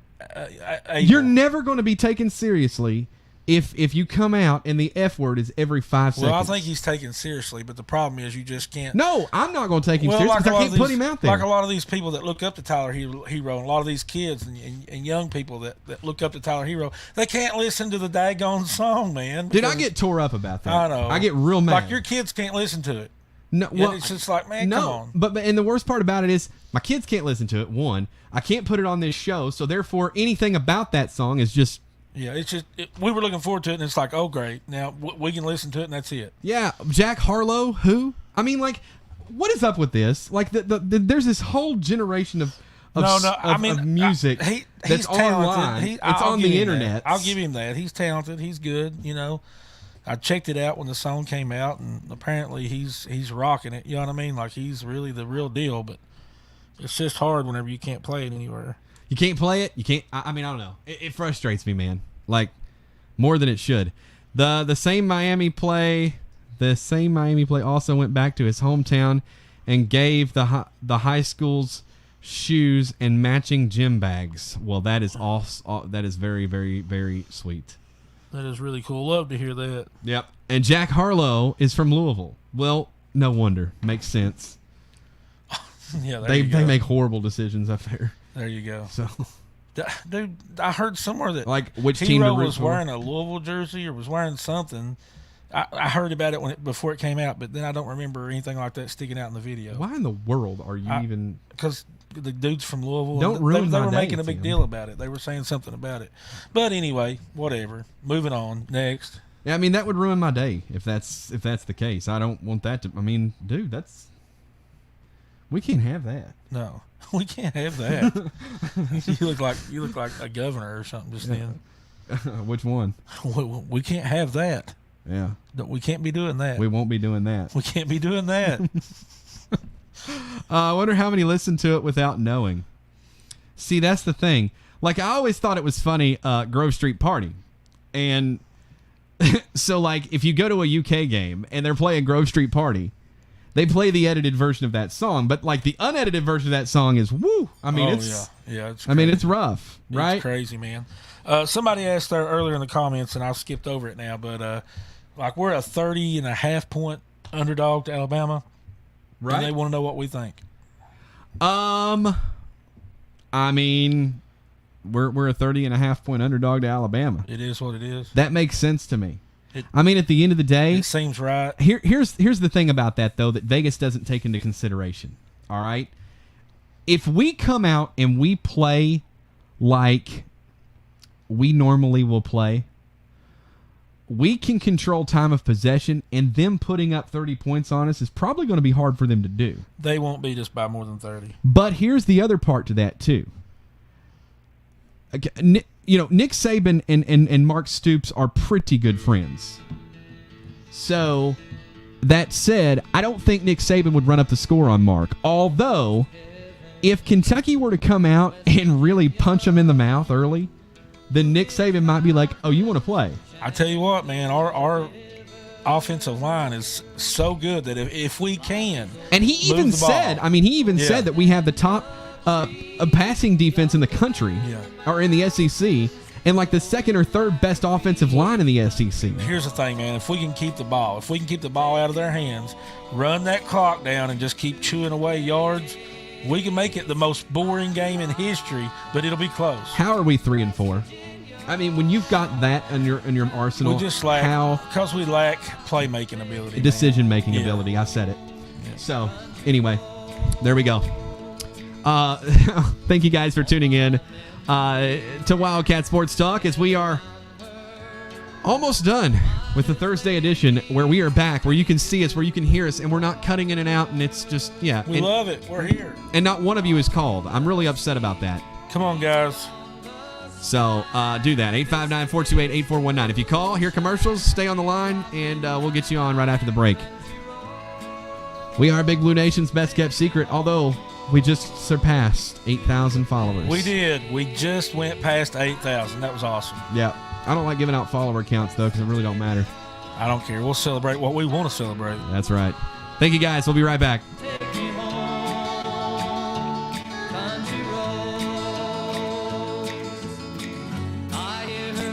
You're never going to be taken seriously if you come out and the F word is every 5 seconds. Well, I think he's taken seriously, but the problem is you just can't. No, I'm not going to take him seriously because I can't put him out there. Like a lot of these people that look up to Tyler Hero, and a lot of these kids and young people that look up to Tyler Hero, they can't listen to the daggone song, man. Dude, I get tore up about that. I know. I get real mad. Like your kids can't listen to it. No, well, it's just like, man, no, come on. But and the worst part about it is my kids can't listen to it. One, I can't put it on this show, so therefore anything about that song is just. Yeah, it's just we were looking forward to it, and it's like, oh great, now we can listen to it, and that's it. Yeah, Jack Harlow, who? I mean, like, what is up with this? Like, there's this whole generation of music that's online. It's on the internet. I'll give him that. He's talented. He's good. You know, I checked it out when the song came out, and apparently he's rocking it. You know what I mean? Like, he's really the real deal. But it's just hard whenever you can't play it anywhere. You can't play it. You can't. I mean, I don't know. It frustrates me, man. Like, more than it should. The same Miami play also went back to his hometown and gave the high school's shoes and matching gym bags. Well, that is that is very, very, very sweet. That is really cool. Love to hear that. Yep. And Jack Harlow is from Louisville. Well, no wonder. Makes sense. Yeah, they make horrible decisions up there. There you go. So, dude, I heard somewhere that like which team Hero was wearing a Louisville jersey or was wearing something. I heard about it before it came out, but then I don't remember anything like that sticking out in the video. Why in the world are you even? Because the dude's from Louisville. Don't ruin They my were day, making a big Tim. deal about it. They were saying something about it. But anyway, whatever. Moving on. Next. Yeah, I mean that would ruin my day if that's the case. I don't want that to. I mean, dude, we can't have that. No, we can't have that. you look like a governor or something just then. Which one? We can't have that. Yeah. We can't be doing that. We won't be doing that. We can't be doing that. I wonder how many listen to it without knowing. See, that's the thing. Like, I always thought it was funny, Grove Street Party. And so, like, if you go to a UK game and they're playing Grove Street Party, they play the edited version of that song. But, like, the unedited version of that song is, woo! I mean, it's rough, right? It's crazy, man. Somebody asked there earlier in the comments, and I skipped over it now, but, like, we're a 30.5-point underdog to Alabama. Right. And they want to know what we think. I mean, we're a 30.5-point underdog to Alabama. It is what it is. That makes sense to me. I mean, at the end of the day, it seems right. Here's the thing about that, though, that Vegas doesn't take into consideration. All right, if we come out and we play like we normally will play, we can control time of possession, and them putting up 30 points on us is probably going to be hard for them to do. They won't beat us by more than 30. But here's the other part to that, too. You know, Nick Saban and Mark Stoops are pretty good friends. So, that said, I don't think Nick Saban would run up the score on Mark. Although, if Kentucky were to come out and really punch him in the mouth early, then Nick Saban might be like, oh, you want to play? I tell you what, man, our offensive line is so good that if we can, and he even said, said that we have the top passing defense in the country, or in the SEC, and like the second or third best offensive line in the SEC. Here's the thing, man. If we can keep the ball out of their hands, run that clock down, and just keep chewing away yards, we can make it the most boring game in history, but it'll be close. How are we 3-4? I mean, when you've got that in your arsenal, we just lack because we lack playmaking ability, decision-making ability. I said it. Yeah. So, anyway, there we go. Thank you guys for tuning in to Wildcat Sports Talk, as we are almost done with the Thursday edition, where we are back, where you can see us, where you can hear us, and we're not cutting in and out, and it's just, we love it. We're here. And not one of you is called. I'm really upset about that. Come on, guys. So, do that. 859-428-8419. If you call, hear commercials, stay on the line, and we'll get you on right after the break. We are Big Blue Nation's best kept secret, although we just surpassed 8,000 followers. We did. We just went past 8,000. That was awesome. Yeah. I don't like giving out follower counts, though, because it really don't matter. I don't care. We'll celebrate what we want to celebrate. That's right. Thank you, guys. We'll be right back.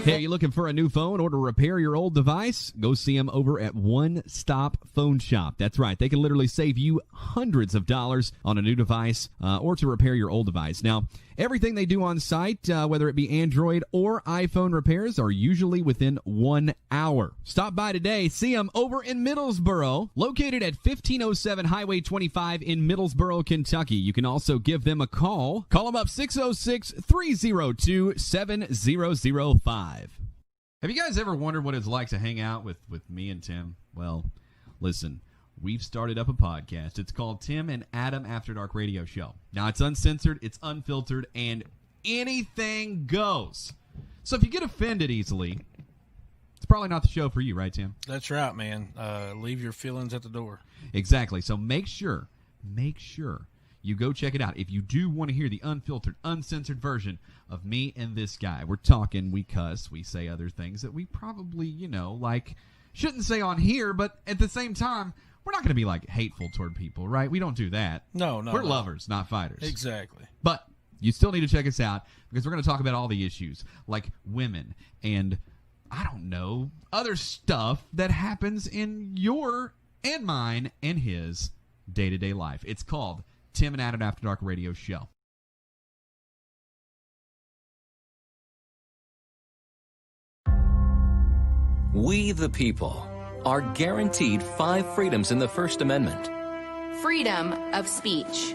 Hey, are you looking for a new phone or to repair your old device? Go see them over at One Stop Phone Shop. That's right. They can literally save you hundreds of dollars on a new device or to repair your old device. Now, everything they do on site, whether it be Android or iPhone repairs, are usually within 1 hour. Stop by today. See them over in Middlesboro, located at 1507 Highway 25 in Middlesboro, Kentucky. You can also give them a call. Call them up 606-302-7005. Have you guys ever wondered what it's like to hang out with me and Tim? Well, listen, we've started up a podcast. It's called Tim and Adam After Dark Radio Show. Now, it's uncensored, it's unfiltered, and anything goes. So if you get offended easily, it's probably not the show for you, right, Tim? That's right, man. Leave your feelings at the door. Exactly. So make sure you go check it out. If you do want to hear the unfiltered, uncensored version of me and this guy, we're talking, we cuss, we say other things that we probably, shouldn't say on here, but at the same time, we're not going to be, hateful toward people, right? We don't do that. No. We're lovers, not fighters. Exactly. But you still need to check us out because we're going to talk about all the issues, like women and, I don't know, other stuff that happens in your and mine and his day-to-day life. It's called Tim and Adam After Dark Radio Show. We the people are guaranteed 5 freedoms in the First Amendment. Freedom of speech.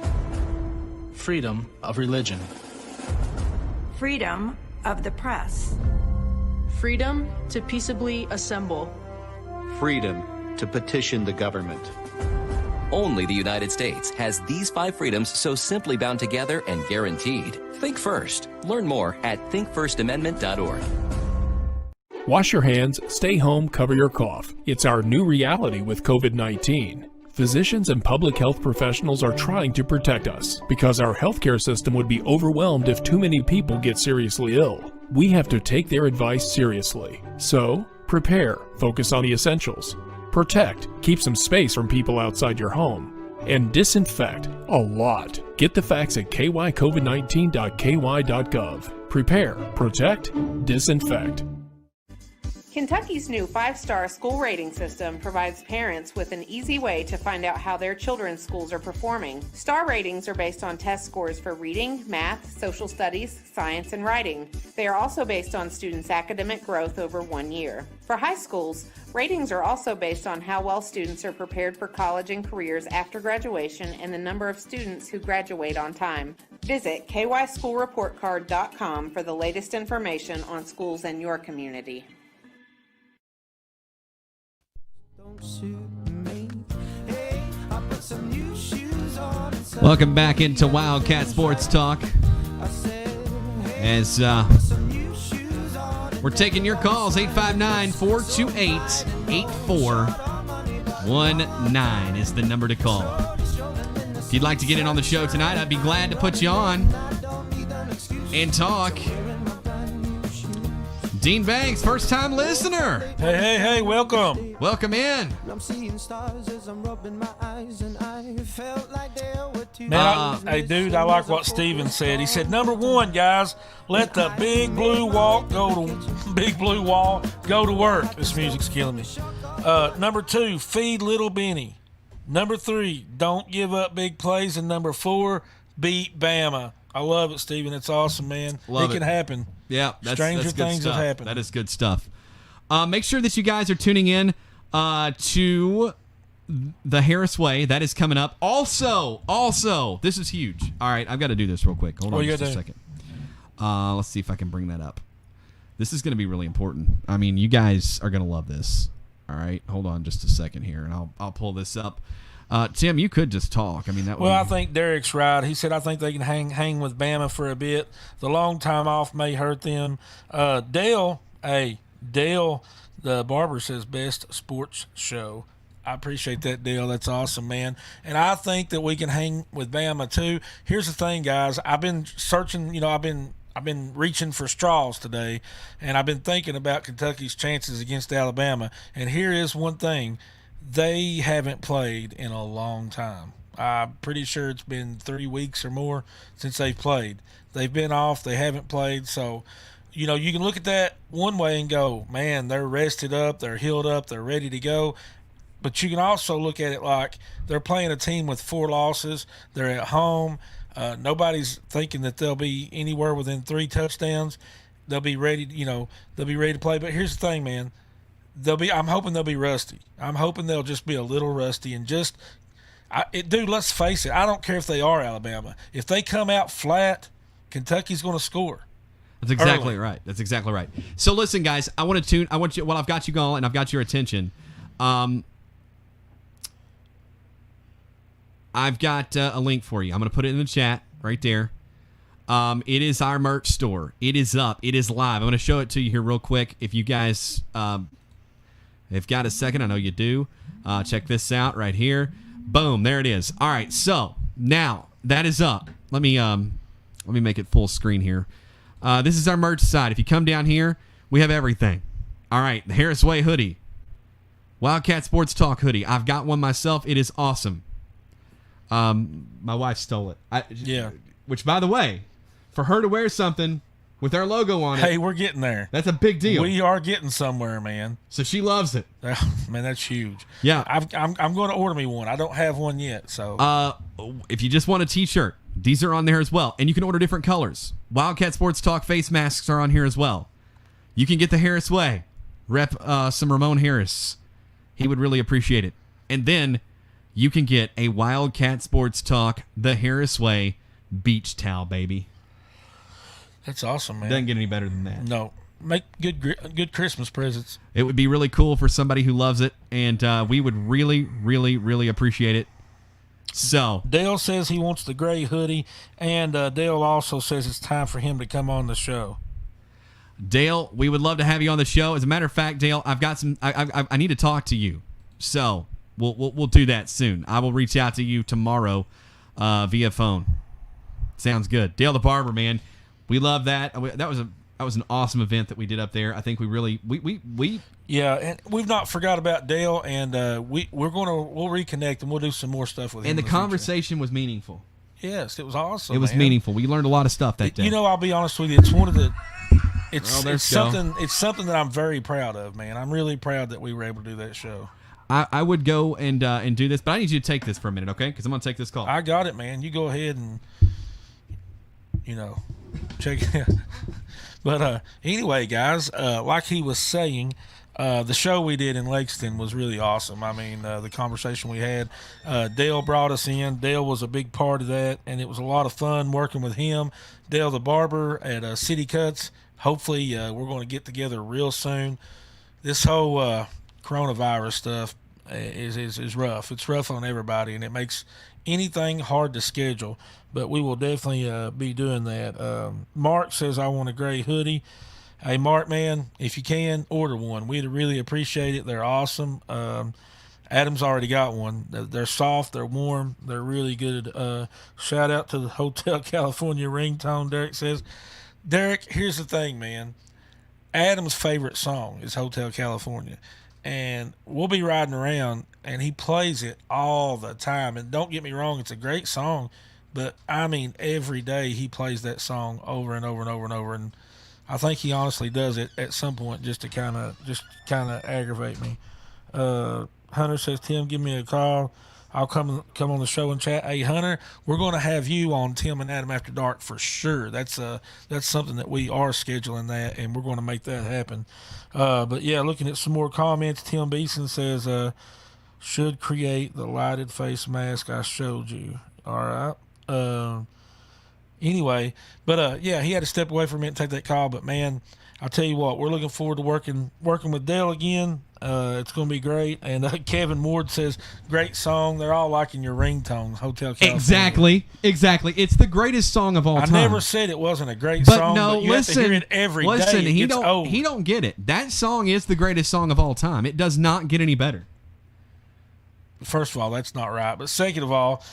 Freedom of religion. Freedom of the press. Freedom to peaceably assemble. Freedom to petition the government. Only the United States has these 5 freedoms so simply bound together and guaranteed. Think first. Learn more at thinkfirstamendment.org. Wash your hands, stay home, cover your cough. It's our new reality with COVID-19. Physicians and public health professionals are trying to protect us because our healthcare system would be overwhelmed if too many people get seriously ill. We have to take their advice seriously. So, prepare, focus on the essentials. Protect, keep some space from people outside your home. And disinfect, a lot. Get the facts at kycovid19.ky.gov. Prepare, protect, disinfect. Kentucky's new 5-star school rating system provides parents with an easy way to find out how their children's schools are performing. Star ratings are based on test scores for reading, math, social studies, science, and writing. They are also based on students' academic growth over 1 year. For high schools, ratings are also based on how well students are prepared for college and careers after graduation and the number of students who graduate on time. Visit kyschoolreportcard.com for the latest information on schools in your community. Welcome back into Wildcat Sports Talk. As we're taking your calls, 859-428-8419 is the number to call. If you'd like to get in on the show tonight, I'd be glad to put you on and talk. Dean Banks, first-time listener. Hey, welcome. Welcome in. Man, hey, dude, I like what Steven said. He said, number 1, guys, let the big blue wall go to work. This music's killing me. Number 2, feed little Benny. Number 3, don't give up big plays. And number 4, beat Bama. I love it, Steven. It's awesome, man. It can happen. Yeah, stranger that's things have happened. That is good stuff. Make sure that you guys are tuning in to the Harris Way. That is coming up. Also, this is huge. All right, I've got to do this real quick. Hold on just a second. Let's see if I can bring that up. This is going to be really important. I mean, you guys are going to love this. All right, hold on just a second here, and I'll pull this up. Tim, you could just talk. I mean, that. Well, I think Derek's right. He said I think they can hang with Bama for a bit. The long time off may hurt them. Dale, the barber says best sports show I appreciate that, Dale. That's awesome, man. And I think that we can hang with Bama too. Here's the thing, guys. I've been searching. I've been reaching for straws today, and I've been thinking about Kentucky's chances against Alabama. And here is one thing: they haven't played in a long time. I'm pretty sure it's been 3 weeks or more since they've played. They've been off. They haven't played. So, you can look at that one way and go, man, they're rested up, they're healed up, they're ready to go. But you can also look at it like they're playing a team with 4 losses. They're at home. Nobody's thinking that they'll be anywhere within 3 touchdowns. They'll be ready. They'll be ready to play. But here's the thing, man. I'm hoping they'll be rusty. I'm hoping they'll just be a little rusty and just. Dude, let's face it. I don't care if they are Alabama. If they come out flat, Kentucky's going to score. That's exactly right. That's exactly right. So listen, guys. I want you. Well, I've got you going, and I've got your attention. I've got a link for you. I'm going to put it in the chat right there. It is our merch store. It is up. It is live. I'm going to show it to you here real quick. If you guys have got a second, I know you do. Check this out right here. Boom, there it is. All right, so now that is up. Let me make it full screen here. This is our merch side. If you come down here, we have everything. All right, the Harris Way hoodie, Wildcat Sports Talk hoodie. I've got one myself. It is awesome. My wife stole it. Yeah. Which, by the way, for her to wear something with our logo on it. Hey, we're getting there. That's a big deal. We are getting somewhere, man. So she loves it. Man, that's huge. Yeah. I'm going to order me one. I don't have one yet. So if you just want a t-shirt, these are on there as well. And you can order different colors. Wildcat Sports Talk face masks are on here as well. You can get the Harris Way. Rep some Ramon Harris. He would really appreciate it. And then you can get a Wildcat Sports Talk, the Harris Way beach towel, baby. That's awesome, man. Doesn't get any better than that. No. Make good Christmas presents. It would be really cool for somebody who loves it, and we would really, really, really appreciate it. So Dale says he wants the gray hoodie, and Dale also says it's time for him to come on the show. Dale, we would love to have you on the show. As a matter of fact, Dale, I've got some. I need to talk to you. So we'll do that soon. I will reach out to you tomorrow via phone. Sounds good. Dale the Barber, man. We love that. That was an awesome event that we did up there. I think we really we yeah, and we've not forgot about Dale, and we'll reconnect and we'll do some more stuff with him. And the future. Conversation was meaningful. Yes, it was awesome. It was meaningful. We learned a lot of stuff that day. I'll be honest with you. It's one of the. It's something. Go. It's something that I'm very proud of, man. I'm really proud that we were able to do that show. I would go and do this, but I need you to take this for a minute, okay? Because I'm going to take this call. I got it, man. You go ahead and check it. But anyway, guys, like he was saying, the show we did in Lexington was really awesome. I mean, the conversation we had, Dale brought us in. Dale was a big part of that, and it was a lot of fun working with him. Dale the Barber at City Cuts. Hopefully, we're going to get together real soon. This whole coronavirus stuff is rough. It's rough on everybody, and it makes anything hard to schedule. But we will definitely be doing that. Mark says, I want a gray hoodie. Hey, Mark, man, if you can, order one. We'd really appreciate it. They're awesome. Adam's already got one. They're soft. They're warm. They're really good. Shout out to the Hotel California ringtone, Derek says. Derek, here's the thing, man. Adam's favorite song is Hotel California. And we'll be riding around, and he plays it all the time. And don't get me wrong, it's a great song. But, I mean, every day he plays that song over and over and over and over. And I think he honestly does it at some point just to kind of aggravate me. Hunter says, Tim, give me a call. I'll come on the show and chat. Hey, Hunter, we're going to have you on Tim and Adam After Dark for sure. That's something that we are scheduling that, and we're going to make that happen. But, yeah, looking at some more comments, Tim Beeson says, should create the lighted face mask I showed you. All right. Anyway, but, yeah, he had to step away from it and take that call. But, man, I'll tell you what, we're looking forward to working with Dale again. It's going to be great. And Kevin Ward says, great song. They're all liking your ringtone, Hotel California. Exactly. It's the greatest song of all time. I never said it wasn't a great song, but you have to hear it every day. He don't get it. That song is the greatest song of all time. It does not get any better. First of all, that's not right. But second of all,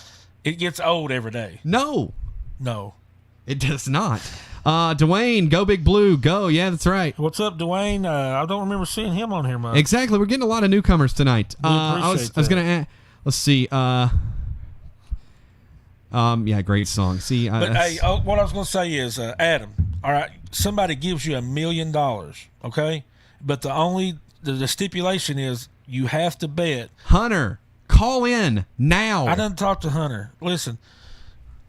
it gets old every day. No, it does not. Dwayne, go Big Blue, go. Yeah, that's right. What's up, Dwayne? I don't remember seeing him on here much. Exactly. We're getting a lot of newcomers tonight. I was going to let's see. Yeah, great song. See, but hey, what I was going to say is, Adam, all right, somebody gives you $1 million, okay? But the stipulation is you have to bet. Hunter, call in now. I didn't talk to Hunter. Listen,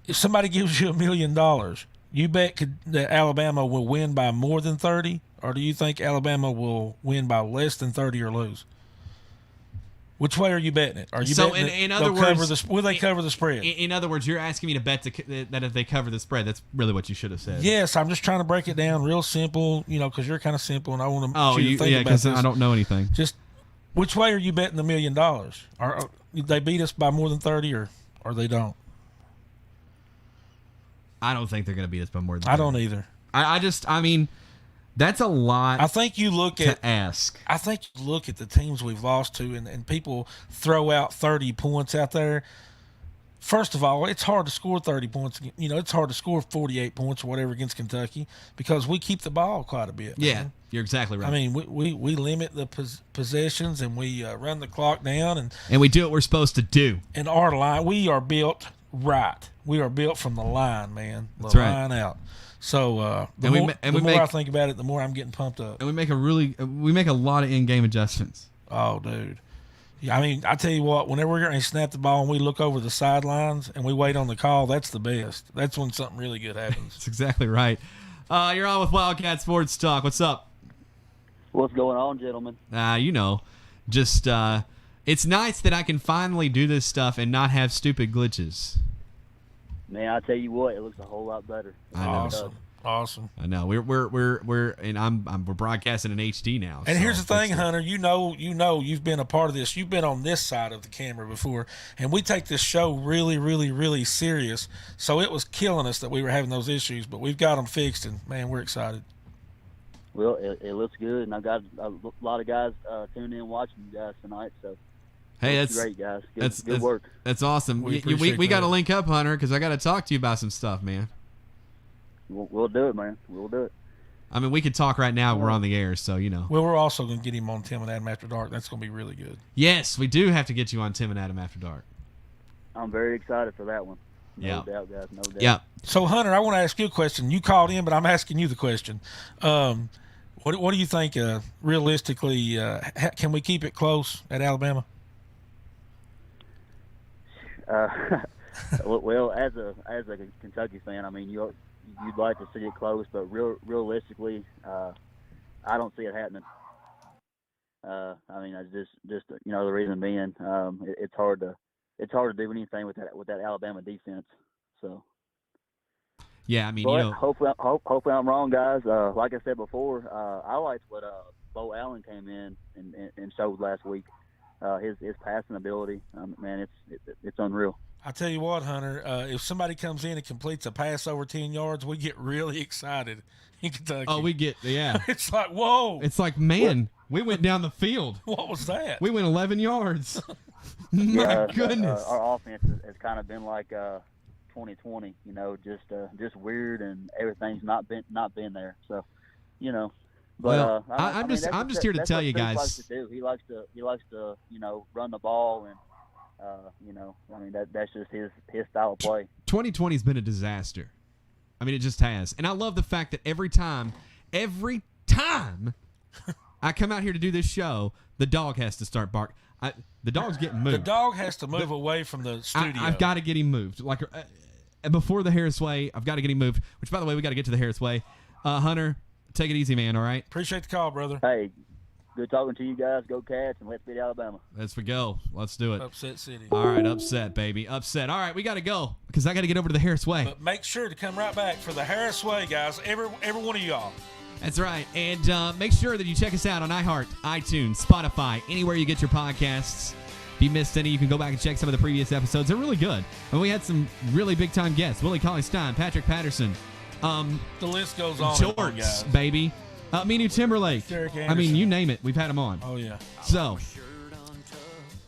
if somebody gives you $1 million, you bet that Alabama will win by more than 30, or do you think Alabama will win by less than 30 or lose? Which way are you betting it? Are you betting in other words, will they cover the spread? In other words, you're asking me to bet that if they cover the spread, that's really what you should have said. Yes, I'm just trying to break it down real simple, because you're kind of simple, and I want to you to think about this. Because I don't know anything. Just which way are you betting the $1 million? Are they beat us by more than 30, or they don't? I don't think they're going to beat us by more than 30. I don't either. I mean, that's a lot. I think you look to ask. I think you look at the teams we've lost to, and people throw out 30 points out there. First of all, it's hard to score 30 points. It's hard to score 48 points or whatever against Kentucky because we keep the ball quite a bit. Yeah, man. You're exactly right. I mean, we limit the possessions and we run the clock down, and we do what we're supposed to do. And our line, we are built right. We are built from the line, man. That's right. Line out. So the more I think about it, the more I'm getting pumped up. And we make a lot of in-game adjustments. Oh, dude. Yeah, I mean, I tell you what, whenever we're going to snap the ball and we look over the sidelines and we wait on the call, that's the best. That's when something really good happens. That's exactly right. You're on with Wildcat Sports Talk. What's up? What's going on, gentlemen? Just it's nice that I can finally do this stuff and not have stupid glitches. Man, I tell you what, it looks a whole lot better. Awesome. I know. We're broadcasting in HD now. And here's the thing, Hunter. You've been a part of this. You've been on this side of the camera before, and we take this show really, really, really serious. So it was killing us that we were having those issues, but we've got them fixed, and man, we're excited. Well, it looks good, and I've got a lot of guys tuning in watching you guys tonight. So. Hey, that's great, guys. Good work. That's awesome. We got to link up, Hunter, because I got to talk to you about some stuff, man. We'll do it, man. We'll do it. I mean, we could talk right now. We're on the air, so Well, we're also going to get him on Tim and Adam After Dark. That's going to be really good. Yes, we do have to get you on Tim and Adam After Dark. I'm very excited for that one. No doubt, guys. No doubt. Yeah. So, Hunter, I want to ask you a question. You called in, but I'm asking you the question. What do you think? Realistically, can we keep it close at Alabama? Well, as a Kentucky fan, I mean, you'd like to see it close, but realistically, I don't see it happening. I mean, I just the reason being, it's hard to do anything with that Alabama defense. So. Yeah, I mean, but hopefully I'm wrong, guys. Like I said before, I liked what Bo Allen came in and showed last week. His passing ability, man, it's unreal. I tell you what, Hunter, if somebody comes in and completes a pass over 10 yards, we get really excited in Kentucky. Oh, yeah. It's like, whoa. It's like, man, we went down the field. What was that? We went 11 yards. My goodness. Our offense has kind of been like 2020, just weird, and everything's not been there. So, But I'm just here to tell you guys. He likes to run the ball, and I mean that's just his style of play. 2020 has been a disaster. I mean, it just has, and I love the fact that every time I come out here to do this show, the dog has to start barking. The dog's getting moved. The dog has to move away from the studio. I've got to get him moved. Like before the Harris Way, I've got to get him moved. Which, by the way, we got to get to the Harris Way. Hunter, take it easy, man. All right. Appreciate the call, brother. Hey, good talking to you guys. Go Cats, and let's beat Alabama. Let's go. Let's do it. Upset City. All right, upset, baby. Upset. All right, we got to go because I got to get over to the Harris Way. But make sure to come right back for the Harris Way, guys. Every one of y'all. That's right. And make sure that you check us out on iHeart, iTunes, Spotify, anywhere you get your podcasts. If you missed any, you can go back and check some of the previous episodes. They're really good. And we had some really big-time guests. Willie Cauley-Stein, Patrick Patterson. The list goes on. Jorts, baby. Minu Timberlake. Derek I Anderson. mean, you name it. We've had them on. Oh, yeah. So,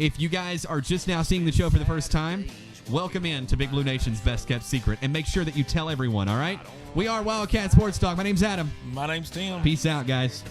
If you guys are just now seeing the show for the first time, welcome in to Big Blue Nation's Best Kept Secret, and make sure that you tell everyone, all right? We are Wildcat Sports Talk. My name's Adam. My name's Tim. Peace out, guys.